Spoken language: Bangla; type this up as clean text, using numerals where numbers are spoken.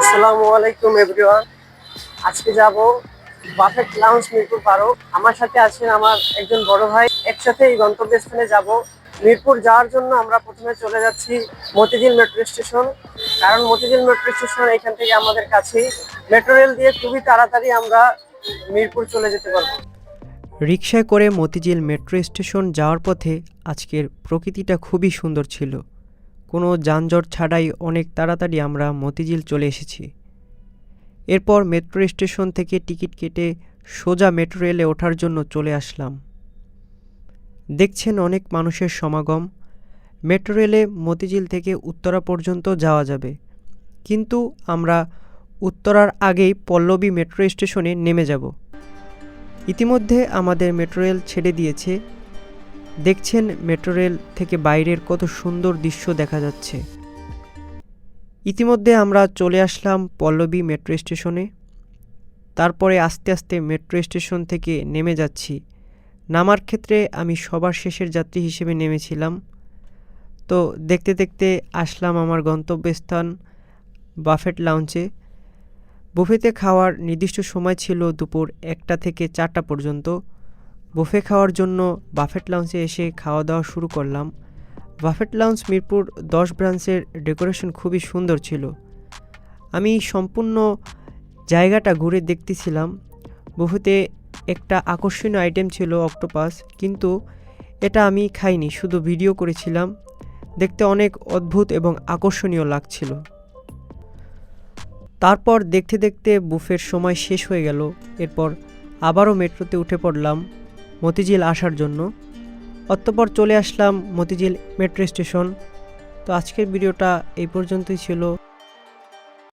আসসালামু আলাইকুম এভরিওয়ান। আজকে যাব বাফেট লাউঞ্জ মিরপুর পার্ক। আমার সাথে আছেন আমার একজন বড় ভাই। একসাথে এই গন্তব্যস্থানে যাব। মিরপুর যাওয়ার জন্য আমরা প্রথমে চলে যাচ্ছি মতিঝিল মেট্রো স্টেশন, কারণ মতিঝিল মেট্রো স্টেশন এখান থেকে আমাদের কাছেই। মেট্রো রেল দিয়ে খুবই তাড়াতাড়ি আমরা মিরপুর চলে যেতে পারবো। রিকশায় করে মতিঝিল মেট্রো স্টেশন যাওয়ার পথে আজকের প্রকৃতিটা খুবই সুন্দর ছিল। কোনো যানজট ছাড়াই অনেক তাড়াতাড়ি আমরা মতিঝিল চলে এসেছি। এরপর মেট্রো স্টেশন থেকে টিকিট কেটে সোজা মেট্রো রেলে ওঠার জন্য চলে আসলাম। দেখছেন অনেক মানুষের সমাগম। মেট্রো রেলে মতিঝিল থেকে উত্তরা পর্যন্ত যাওয়া যাবে, কিন্তু আমরা উত্তরার আগেই পল্লবী মেট্রো স্টেশনে নেমে যাব। ইতিমধ্যে আমাদের মেট্রো রেল ছেড়ে দিয়েছে। দেখছেন মেট্রো রেল থেকে বাইরের কত সুন্দর দৃশ্য দেখা যাচ্ছে। ইতিমধ্যে আমরা চলে আসলাম পল্লবী মেট্রো স্টেশনে। তারপরে আস্তে আস্তে মেট্রো স্টেশন থেকে নেমে যাচ্ছি। নামার ক্ষেত্রে আমি সবার শেষের যাত্রী হিসেবে নেমেছিলাম। তো দেখতে দেখতে আসলাম আমার গন্তব্যস্থান বাফেট লাউঞ্জে। বুফেতে খাওয়ার নির্দিষ্ট সময় ছিল দুপুর 1টা থেকে 4টা পর্যন্ত। বুফে খাওয়ার জন্য বাফেট লাউঞ্জে এসে খাওয়া দাওয়া শুরু করলাম। বাফেট লাউঞ্জ মিরপুর 10 ব্রাঞ্চের ডেকোরেশন খুবই সুন্দর ছিল। আমি সম্পূর্ণ জায়গাটা ঘুরে দেখতেছিলাম। বুফেতে একটা আকর্ষণীয় আইটেম ছিল অক্টোপাস, কিন্তু এটা আমি খাইনি, শুধু ভিডিও করেছিলাম। দেখতে অনেক অদ্ভুত এবং আকর্ষণীয় লাগছিল। তারপর দেখতে দেখতে বুফের সময় শেষ হয়ে গেল। এরপর আবারও মেট্রোতে উঠে পড়লাম মতিঝিল আসার জন্য। অতঃপর চলে আসলাম মতিঝিল মেট্রো স্টেশন। তো আজকের ভিডিওটা এই পর্যন্তই ছিল।